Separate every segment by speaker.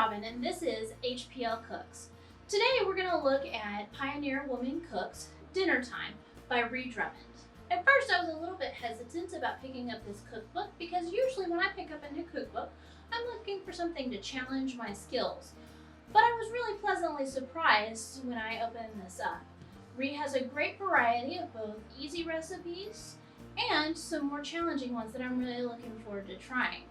Speaker 1: Robin, and this is HPL Cooks. Today we're going to look at Pioneer Woman Cooks Dinner Time by Ree Drummond. At first I was a little bit hesitant about picking up this cookbook because usually when I pick up a new cookbook, I'm looking for something to challenge my skills. But I was really pleasantly surprised when I opened this up. Ree has a great variety of both easy recipes and some more challenging ones that I'm really looking forward to trying.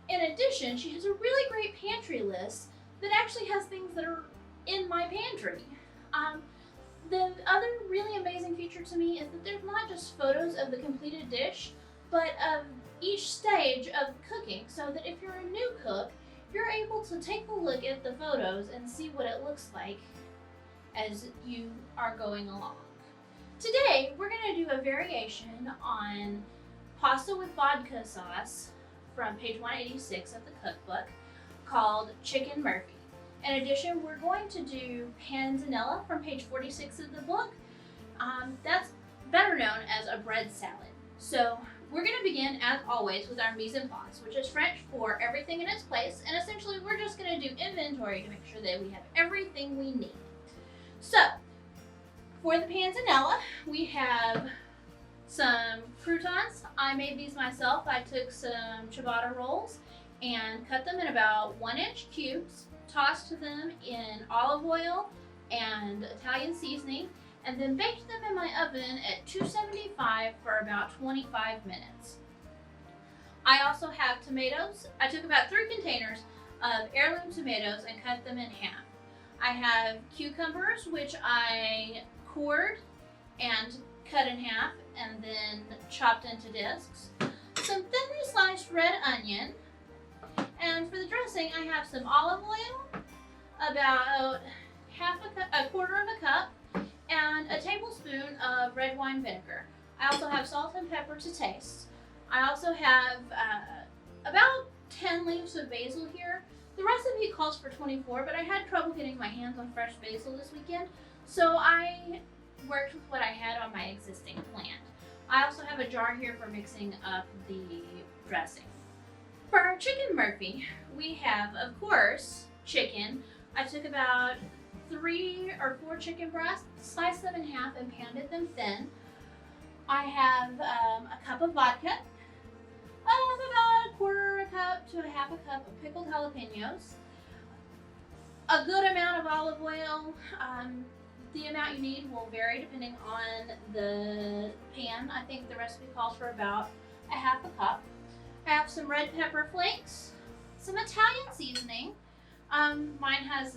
Speaker 1: In addition, she has a really great pantry list that actually has things that are in my pantry. The other really amazing feature to me is that there's not just photos of the completed dish, but of each stage of cooking, so that if you're a new cook, you're able to take a look at the photos and see what it looks like as you are going along. Today, we're going to do a variation on pasta with vodka sauce from page 186 of the cookbook called Chicken Murphy. In addition, we're going to do Panzanella from page 46 of the book. That's better known as a bread salad. So we're going to begin, as always, with our mise en place, which is French for everything in its place. And essentially, we're just going to do inventory to make sure that we have everything we need. So for the Panzanella, we have some croutons. I made these myself. I took some ciabatta rolls and cut them in about 1-inch cubes, tossed them in olive oil and Italian seasoning, and then baked them in my oven at 275 for about 25 minutes. I also have tomatoes. I took about 3 containers of heirloom tomatoes and cut them in half. I have cucumbers, which I cored and cut in half and then chopped into discs. Some thinly sliced red onion. And for the dressing, I have some olive oil, about a quarter of a cup, and a tablespoon of red wine vinegar. I also have salt and pepper to taste. I also have about 10 leaves of basil here. The recipe calls for 24, but I had trouble getting my hands on fresh basil this weekend, so I worked with what I had on my existing plant. I also have a jar here for mixing up the dressing. For our Chicken Murphy, we have, of course, chicken. I took about 3 or 4 chicken breasts, sliced them in half, and pounded them thin. I have a cup of vodka, about a quarter of a cup to a half a cup of pickled jalapenos, a good amount of olive oil. The amount you need will vary depending on the pan. I think the recipe calls for about a half a cup. I have some red pepper flakes, some Italian seasoning. Mine has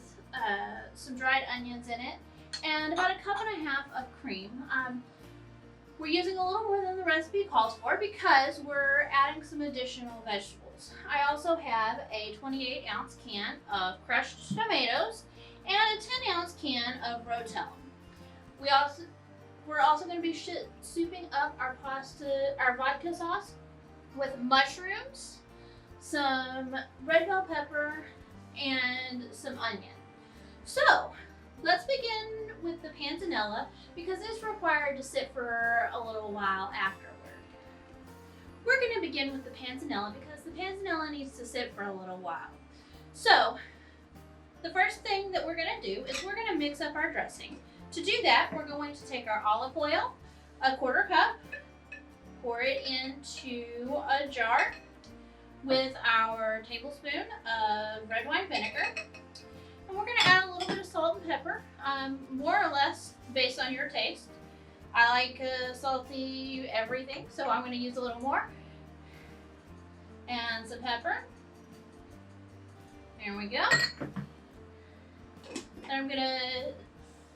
Speaker 1: some dried onions in it, and about a cup and a half of cream. We're using a little more than the recipe calls for because we're adding some additional vegetables. I also have a 28-ounce can of crushed tomatoes and a 10-ounce can of Rotel. We're also going to be souping up our vodka sauce with mushrooms, some red bell pepper, and some onion. So let's begin with the Panzanella because it's required to sit for a little while afterward. We're going to begin with the Panzanella because the Panzanella needs to sit for a little while. So the first thing that we're going to do is we're going to mix up our dressing. To do that, we're going to take our olive oil, a quarter cup, pour it into a jar with our tablespoon of red wine vinegar. And we're going to add a little bit of salt and pepper, more or less based on your taste. I like salty everything, so I'm going to use a little more. And some pepper. There we go. And I'm going to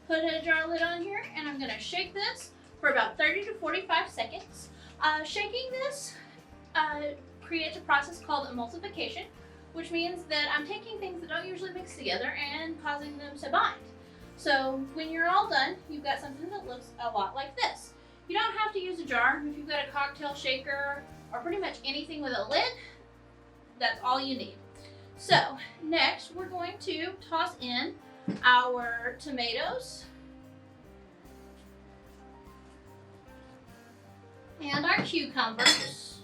Speaker 1: put a jar lid on here, and I'm going to shake this for about 30 to 45 seconds. Shaking this creates a process called emulsification, which means that I'm taking things that don't usually mix together and causing them to bind. So when you're all done, you've got something that looks a lot like this. You don't have to use a jar. If you've got a cocktail shaker or pretty much anything with a lid, that's all you need. So next, we're going to toss in our tomatoes and our cucumbers.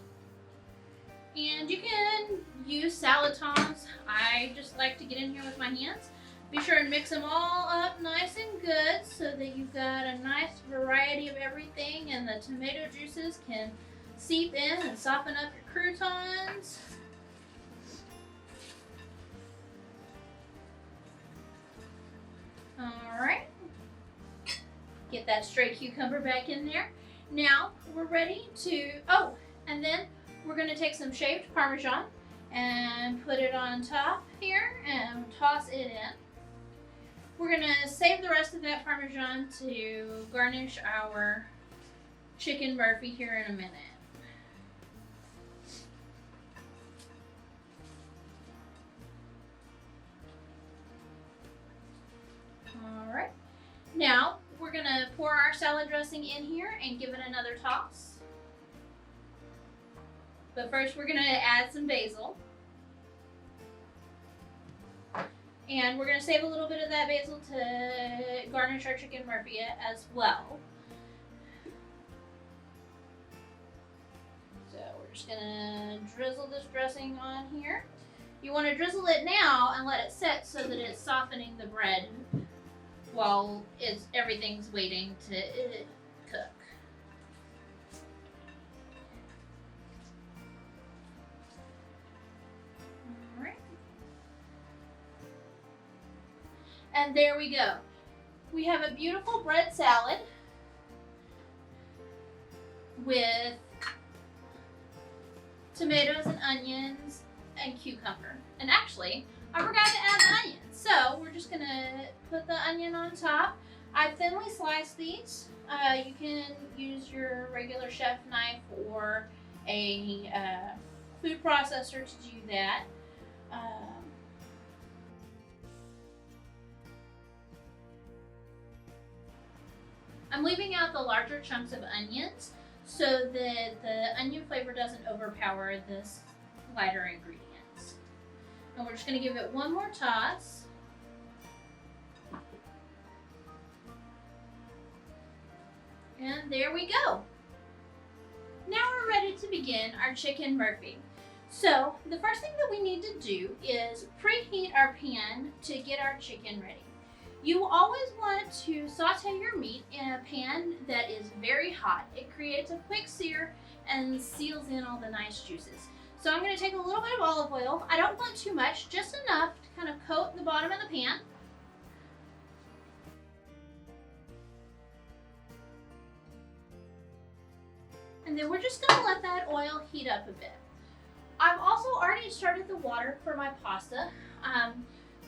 Speaker 1: And you can use salad tongs. I just like to get in here with my hands. Be sure and mix them all up nice and good so that you've got a nice variety of everything and the tomato juices can seep in and soften up your croutons. Alright. Get that stray cucumber back in there. Now we're ready to, and then we're going to take some shaved Parmesan and put it on top here and toss it in. We're going to save the rest of that Parmesan to garnish our chicken Murphy here in a minute. Alright, now we're going to pour our salad dressing in here and give it another toss. But first we're going to add some basil. And we're going to save a little bit of that basil to garnish our chicken Murphy as well. So we're just going to drizzle this dressing on here. You want to drizzle it now and let it set so that it's softening the bread while everything's waiting to cook. And there we go. We have a beautiful bread salad with tomatoes and onions and cucumber. And actually, I forgot to add the onions. So we're just gonna put the onion on top. I thinly sliced these. You can use your regular chef knife or a food processor to do that. I'm leaving out the larger chunks of onions so that the onion flavor doesn't overpower this lighter ingredients. And we're just going to give it one more toss. And there we go. Now we're ready to begin our chicken Murphy. So the first thing that we need to do is preheat our pan to get our chicken ready. You always want to saute your meat in a pan that is very hot. It creates a quick sear and seals in all the nice juices. So I'm going to take a little bit of olive oil. I don't want too much, just enough to kind of coat the bottom of the pan. And then we're just going to let that oil heat up a bit. I've also already started the water for my pasta.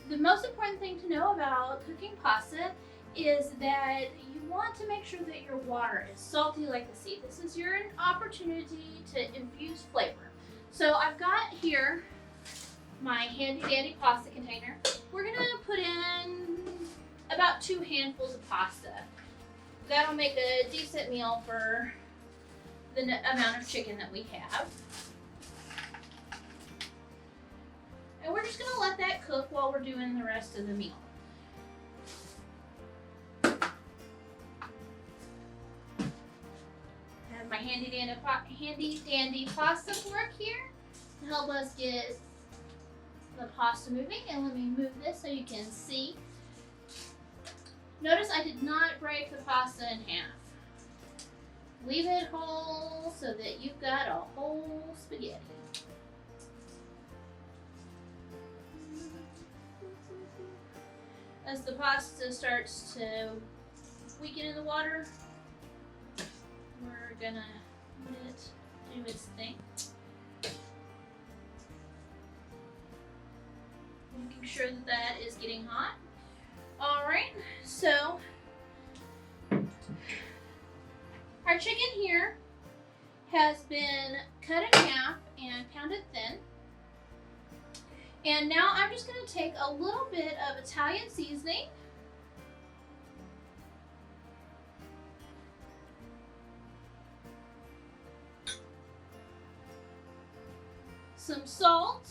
Speaker 1: The most important thing to know about cooking pasta is that you want to make sure that your water is salty like the sea. This is your opportunity to infuse flavor. So I've got here my handy dandy pasta container. We're gonna put in about 2 handfuls of pasta. That'll make a decent meal for the amount of chicken that we have. And we're just going to let that cook while we're doing the rest of the meal. I have my handy dandy pasta fork here to help us get the pasta moving. And let me move this so you can see. Notice I did not break the pasta in half. Leave it whole so that you've got a whole spaghetti. As the pasta starts to weaken in the water, we're gonna let it do its thing. Making sure that that is getting hot. Alright, so our chicken here has been cut in half and pounded thin. And now I'm just going to take a little bit of Italian seasoning. Some salt.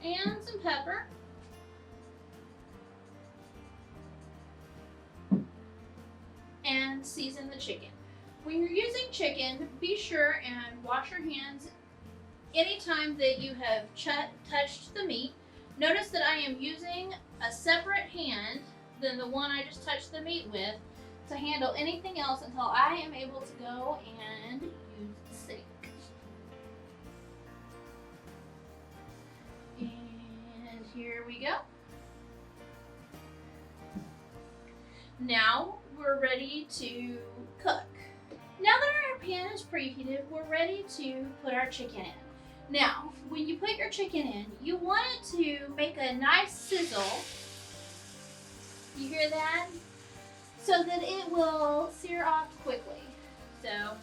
Speaker 1: And some pepper. And season the chicken. When you're using chicken, be sure and wash your hands Anytime that you have touched the meat, notice that I am using a separate hand than the one I just touched the meat with to handle anything else until I am able to go and use the sink. And here we go. Now we're ready to cook. Now that our pan is preheated, we're ready to put our chicken in. Now, when you put your chicken in, you want it to make a nice sizzle. You hear that? So that it will sear off quickly. So,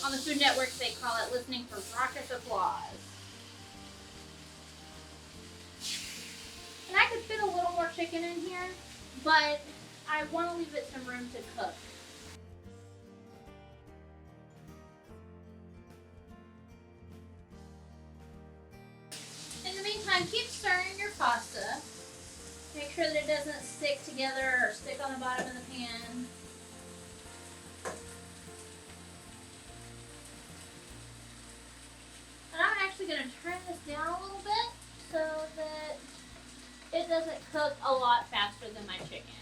Speaker 1: on the Food Network, they call it listening for raucous applause. And I could fit a little more chicken in here, but I want to leave it some room to cook. In the meantime, keep stirring your pasta. Make sure that it doesn't stick together or stick on the bottom of the pan. And I'm actually going to turn this down a little bit so that it doesn't cook a lot faster than my chicken.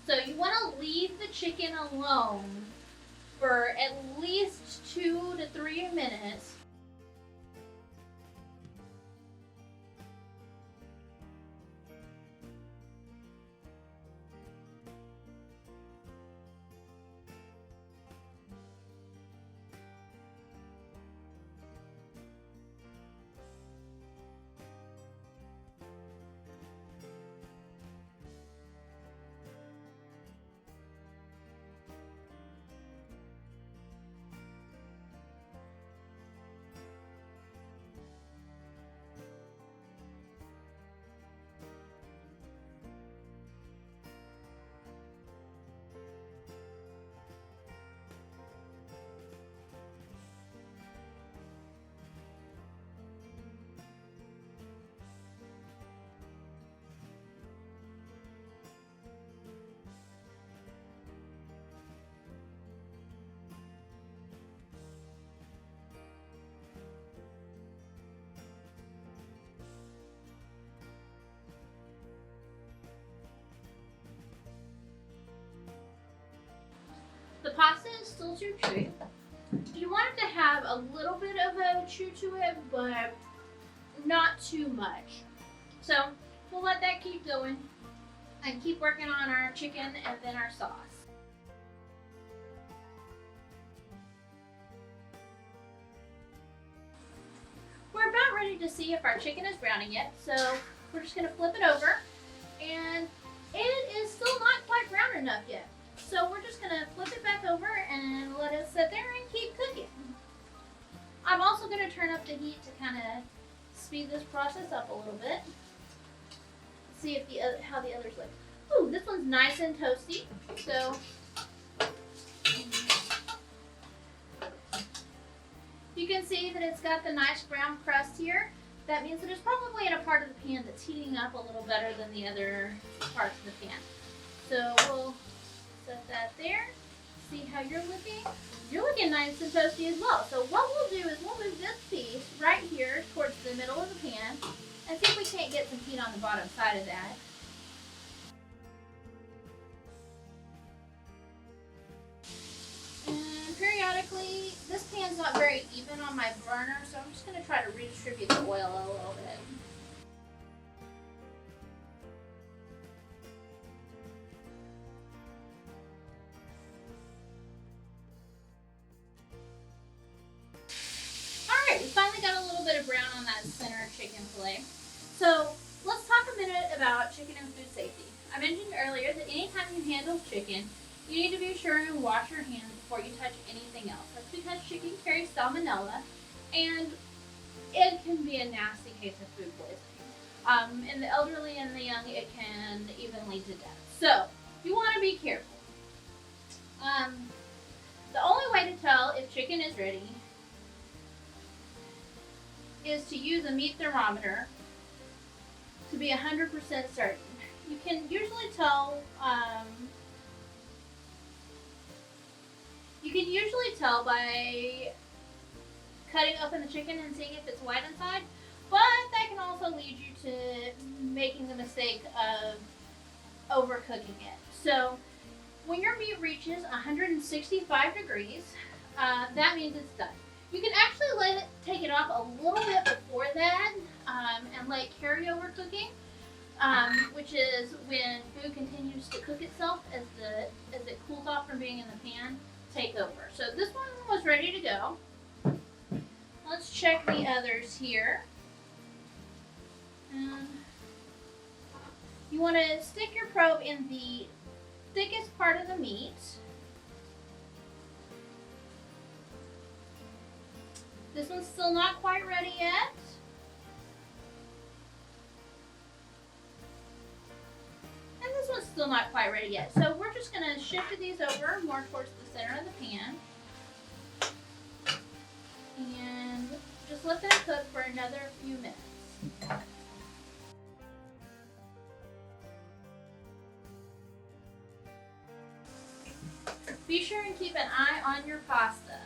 Speaker 1: So you want to leave the chicken alone for at least 2 to 3 minutes. The pasta is still too chewy. You want it to have a little bit of a chew to it, but not too much. So we'll let that keep going and keep working on our chicken and then our sauce. We're about ready to see if our chicken is browning yet, so we're just going to flip it over, and it is still not quite brown enough yet. So we're just going to flip it back over and let it sit there and keep cooking. I'm also going to turn up the heat to kind of speed this process up a little bit. See if how the others look. Ooh, this one's nice and toasty. So you can see that it's got the nice brown crust here. That means that it's probably in a part of the pan that's heating up a little better than the other parts of the pan. So we'll set that there. See how you're looking? You're looking nice and toasty as well. So what we'll do is we'll move this piece right here towards the middle of the pan and see if we can't get some heat on the bottom side of that. And periodically, this pan's not very even on my burner, so I'm just going to try to redistribute the oil a little bit. We finally got a little bit of brown on that center chicken fillet. So let's talk a minute about chicken and food safety. I mentioned earlier that anytime you handle chicken, you need to be sure and wash your hands before you touch anything else. That's because chicken carries salmonella, and it can be a nasty case of food poisoning. In the elderly and the young, it can even lead to death. So you want to be careful. The only way to tell if chicken is ready is to use a meat thermometer to be 100% certain. You can usually tell. You can usually tell by cutting open the chicken and seeing if it's white inside, but that can also lead you to making the mistake of overcooking it. So when your meat reaches 165 degrees, that means it's done. You can actually let it take it off a little bit before that and let carryover cooking, which is when food continues to cook itself as it cools off from being in the pan, take over. So this one was ready to go. Let's check the others here. You want to stick your probe in the thickest part of the meat. This one's still not quite ready yet. And this one's still not quite ready yet. So we're just going to shift these over more towards the center of the pan. And just let them cook for another few minutes. Be sure and keep an eye on your pasta.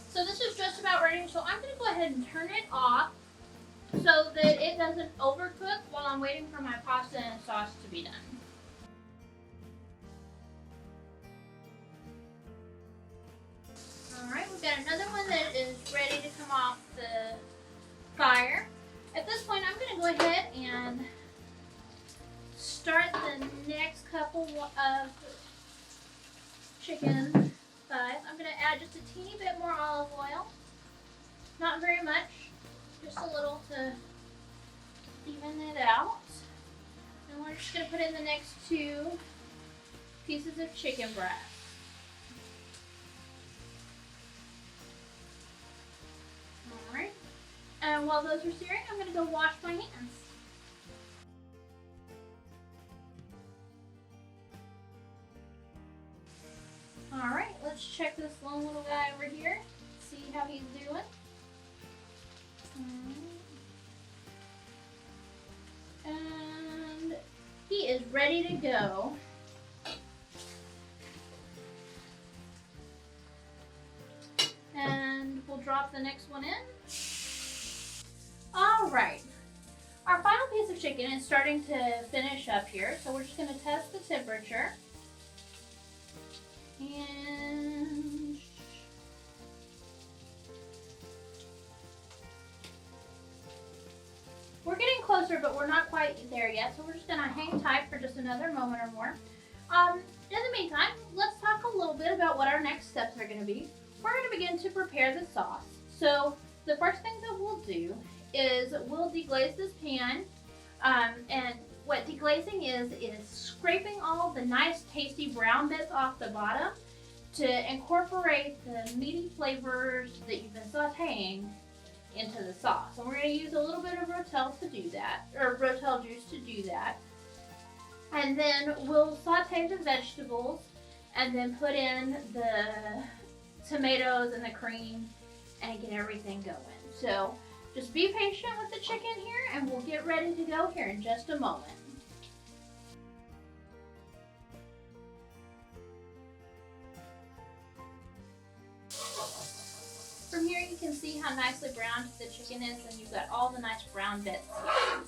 Speaker 1: So this is just about ready, so I'm going to go ahead and turn it off so that it doesn't overcook while I'm waiting for my pasta and sauce to be done. Alright, we've got another one that is ready to come off the fire. At this point, I'm going to go ahead and start the next couple of chicken thighs. I'm going to add just a teeny bit more olive oil. Not very much, just a little to even it out. And we're just going to put in the next two pieces of chicken breast. Alright. And while those are searing, I'm going to go wash my hands. Alright, let's check this lone little guy over here. See how he's doing. And he is ready to go. And we'll drop the next one in. Alright, our final piece of chicken is starting to finish up here, so we're just going to test the temperature. And we're getting closer, but we're not quite there yet, so we're just going to hang tight for just another moment or more. In the meantime, let's talk a little bit about what our next steps are going to be. We're going to begin to prepare the sauce. So the first thing that we'll do is we'll deglaze this pan, and what deglazing is scraping all the nice tasty brown bits off the bottom to incorporate the meaty flavors that you've been sauteing into the sauce. And we're going to use a little bit of Rotel to do that, or Rotel juice to do that. And then we'll saute the vegetables and then put in the tomatoes and the cream and get everything going. So just be patient with the chicken here and we'll get ready to go here in just a moment. From here you can see how nicely browned the chicken is, and you've got all the nice brown bits here.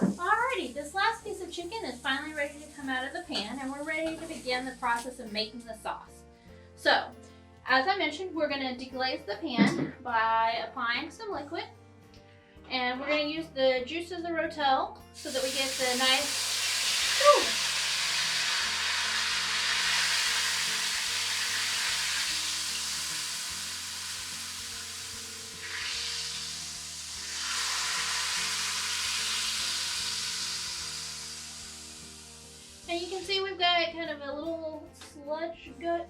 Speaker 1: Alrighty, this last piece of chicken is finally ready to come out of the pan, and we're ready to begin the process of making the sauce. So, as I mentioned, we're going to deglaze the pan by applying some liquid, and we're going to use the juice of the Rotel so that we get the nice, and you can see we've got kind of a little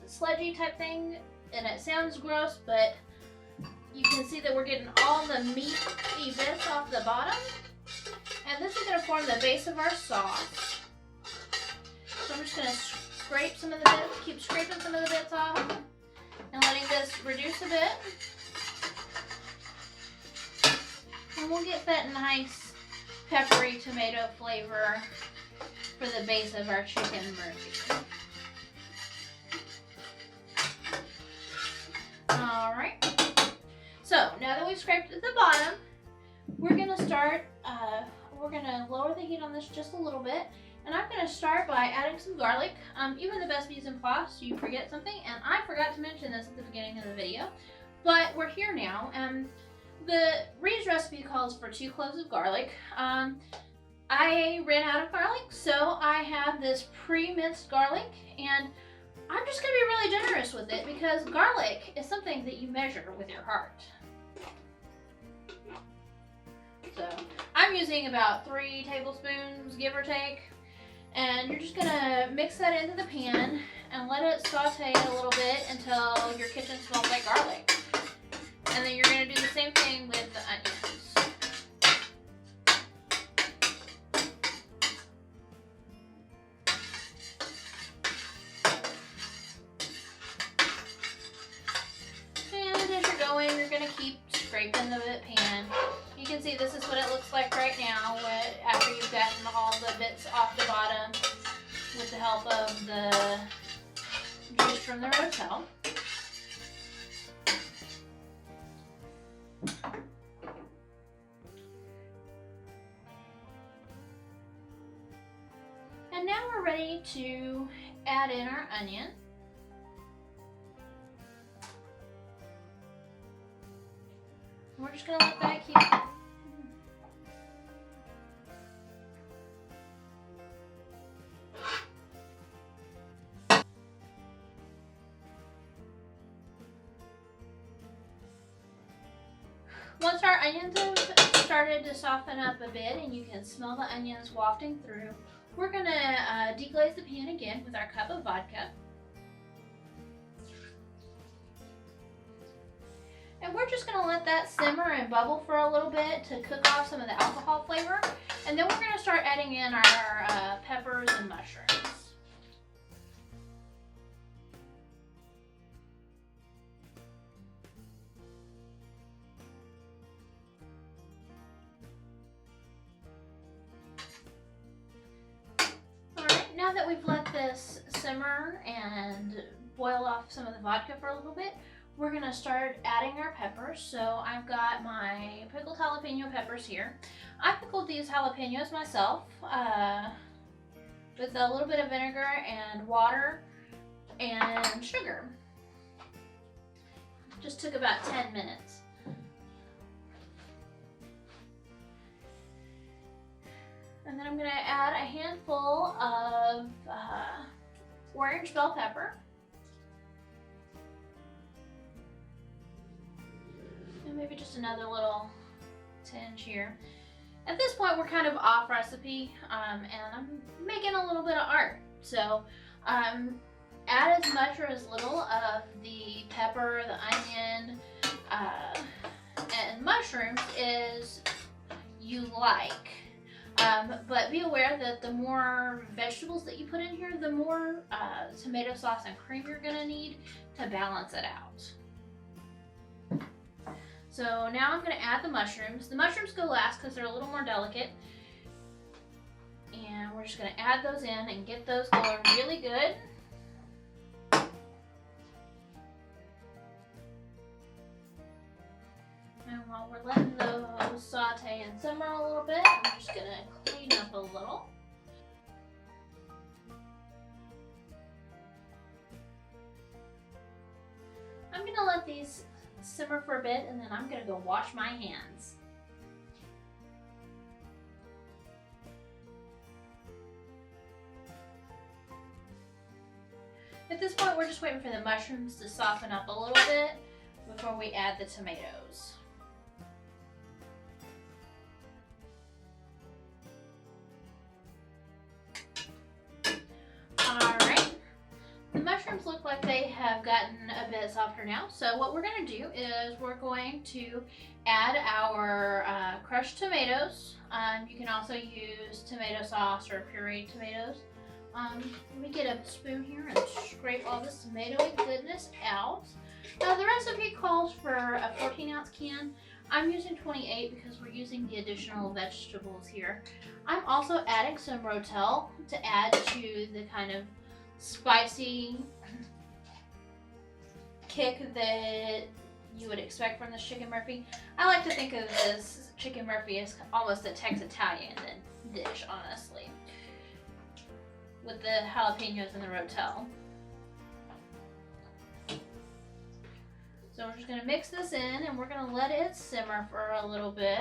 Speaker 1: sludgy type thing, and it sounds gross, but You can see that we're getting all the meaty bits off the bottom. And this is going to form the base of our sauce. So I'm just going to scrape some of the bits, keep scraping some of the bits off, and letting this reduce a bit. And we'll get that nice peppery tomato flavor for the base of our chicken burger. Alright. So now that we've scraped at the bottom, we're going to start, we're going to lower the heat on this just a little bit. And I'm going to start by adding some garlic. Even the best mise en place, you forget something. And I forgot to mention this at the beginning of the video. But we're here now. The Reed's recipe calls for 2 cloves of garlic. I ran out of garlic, so I have this pre-minced garlic. And I'm just going to be really generous with it because garlic is something that you measure with your heart. So I'm using about 3 tablespoons, give or take. And you're just gonna mix that into the pan and let it saute a little bit until your kitchen smells like garlic. And then you're gonna do the same thing with the onions. And as you're going, you're gonna keep scraping the pan. You can see this is what it looks like right now after you've gotten all the bits off the bottom with the help of the juice from the rotel. And now we're ready to add in our onion. We're just going to let that keep. Once our onions have started to soften up a bit and you can smell the onions wafting through, we're going to deglaze the pan again with our cup of vodka. And we're just going to let that simmer and bubble for a little bit to cook off some of the alcohol flavor. And then we're going to start adding in our peppers and mushrooms. Alright, now that we've let this simmer and boil off some of the vodka for a little bit, we're going to start adding our peppers. So I've got my pickled jalapeno peppers here. I pickled these jalapenos myself with a little bit of vinegar and water and sugar. Just took about 10 minutes. And then I'm going to add a handful of orange bell pepper. And maybe just another little tinge here. At this point, we're kind of off recipe, and I'm making a little bit of art. So add as much or as little of the pepper, the onion, and mushrooms as you like. But be aware that the more vegetables that you put in here, the more tomato sauce and cream you're going to need to balance it out. So now I'm going to add the mushrooms. The mushrooms go last because they're a little more delicate. And we're just going to add those in and get those going really good. And while we're letting those saute and simmer a little bit, I'm just going to clean up a little. I'm going to let these simmer for a bit, and then I'm going to go wash my hands. At this point, we're just waiting for the mushrooms to soften up a little bit before we add the tomatoes. Alright, the mushrooms mushrooms look like they have gotten a bit softer now. So what we're going to do is we're going to add our crushed tomatoes. You can also use tomato sauce or pureed tomatoes. Let me get a spoon here and scrape all this tomatoey goodness out. Now the recipe calls for a 14-ounce can. I'm using 28 because we're using the additional vegetables here. I'm also adding some Rotel to add to the kind of spicy kick that you would expect from this Chicken Murphy. I like to think of this Chicken Murphy as almost a Tex-Italian dish, honestly, with the jalapenos and the Rotel. So we're just going to mix this in and we're going to let it simmer for a little bit.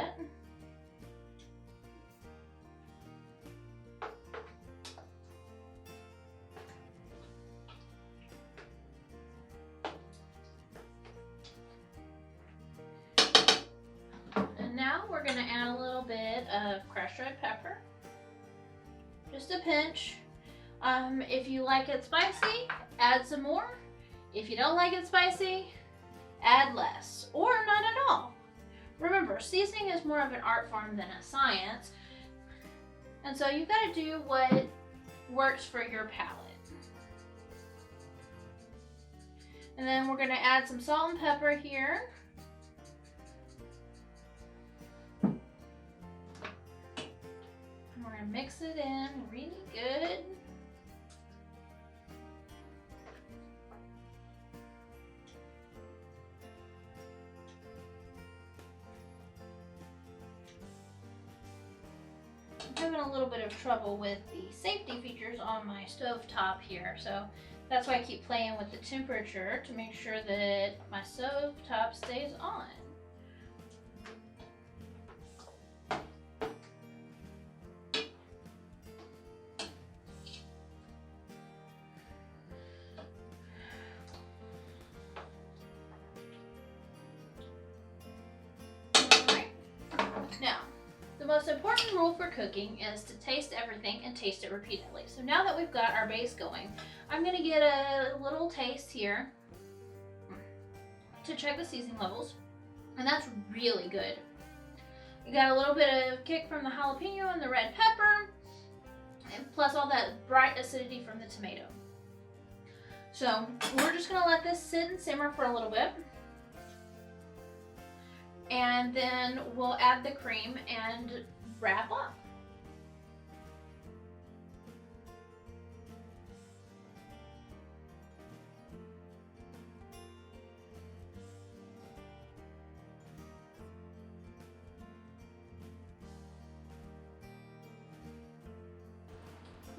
Speaker 1: And now we're going to add a little bit of crushed red pepper. Just a pinch. If you like it spicy, add some more. If you don't like it spicy, add less, or not at all. Remember, seasoning is more of an art form than a science, and so you've got to do what works for your palate. And then we're going to add some salt and pepper here. And we're going to mix it in really good. I'm having a little bit of trouble with the safety features on my stove top here, so that's why I keep playing with the temperature to make sure that my stove top stays on. The most important rule for cooking is to taste everything and taste it repeatedly. So now that we've got our base going, I'm going to get a little taste here to check the seasoning levels, and that's really good. You got a little bit of kick from the jalapeno and the red pepper, and plus all that bright acidity from the tomato. So we're just going to let this sit and simmer for a little bit. And then we'll add the cream and wrap up.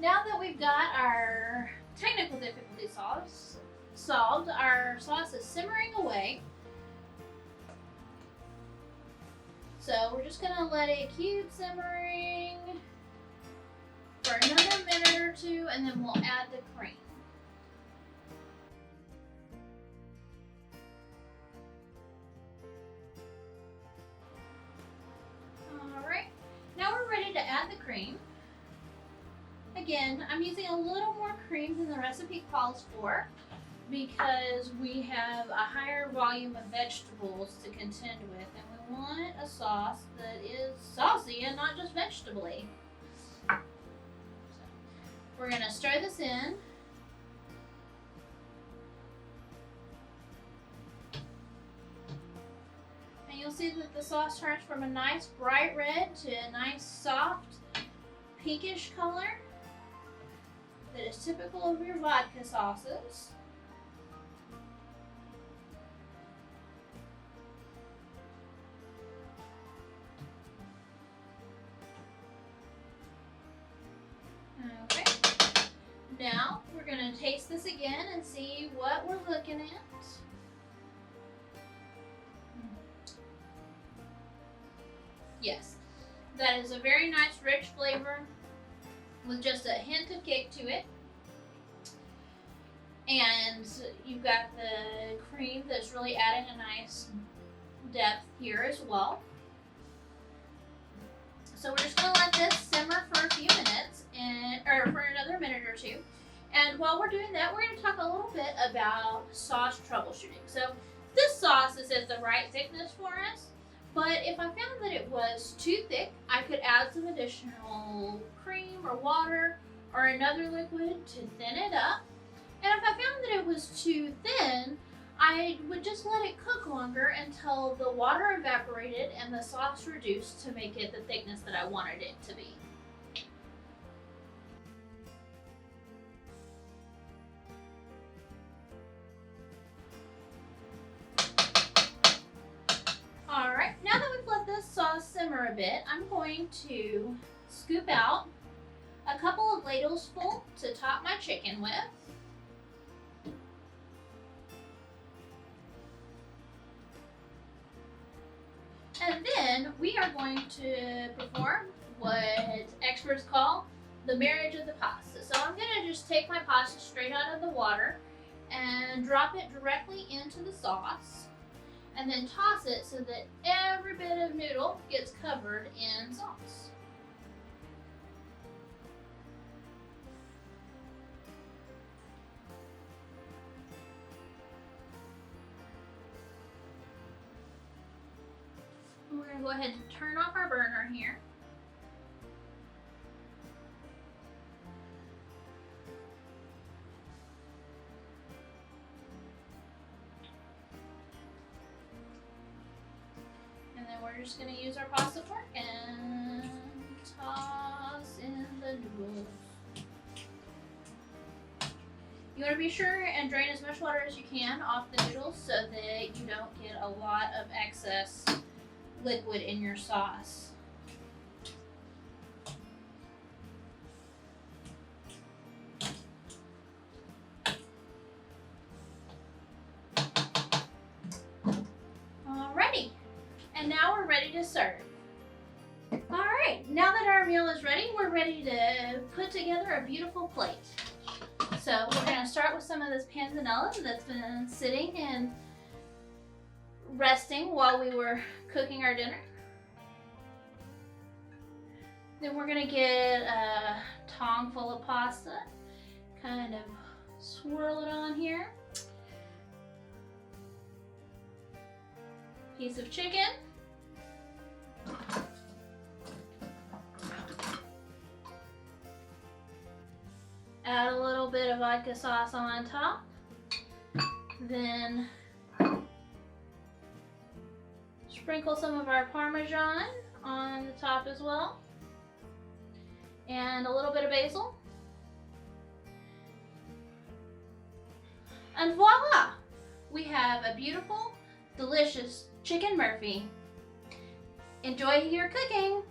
Speaker 1: Now that we've got our technical difficulty solved, our sauce is simmering away. So we're just gonna let it keep simmering for another minute or two, and then we'll add the cream. Alright, now we're ready to add the cream. Again, I'm using a little more cream than the recipe calls for, because we have a higher volume of vegetables to contend with, and we want a sauce that is saucy and not just vegetable-y. So we're going to stir this in. And you'll see that the sauce turns from a nice bright red to a nice soft pinkish color that is typical of your vodka sauces. Okay, now we're going to taste this again and see what we're looking at. Yes, that is a very nice rich flavor with just a hint of kick to it. And you've got the cream that's really adding a nice depth here as well. So we're just going to let this simmer for a few minutes, or for another minute or two, And while we're doing that, we're going to talk a little bit about sauce troubleshooting. So this sauce is at the right thickness for us, but if I found that it was too thick, I could add some additional cream or water or another liquid to thin it up. And if I found that it was too thin, I would just let it cook longer until the water evaporated and the sauce reduced to make it the thickness that I wanted it to be. Alright, now that we've let this sauce simmer a bit, I'm going to scoop out a couple of ladles full to top my chicken with. And then we are going to perform what experts call the marriage of the pasta. So I'm going to just take my pasta straight out of the water and drop it directly into the sauce, and then toss it so that every bit of noodle gets covered in sauce. We're going to go ahead and turn off our burner here. And then we're just going to use our pasta fork and toss in the noodles. You want to be sure and drain as much water as you can off the noodles so that you don't get a lot of excess liquid in your sauce. Alrighty, and now we're ready to serve. Alright, now that our meal is ready, we're ready to put together a beautiful plate. So we're going to start with some of this panzanella that's been sitting and resting while we were cooking our dinner. Then we're going to get a tong full of pasta, kind of swirl it on here. Piece of chicken. Add a little bit of vodka sauce on top. Then sprinkle some of our Parmesan on the top as well. And a little bit of basil. And voila! We have a beautiful, delicious chicken Murphy. Enjoy your cooking!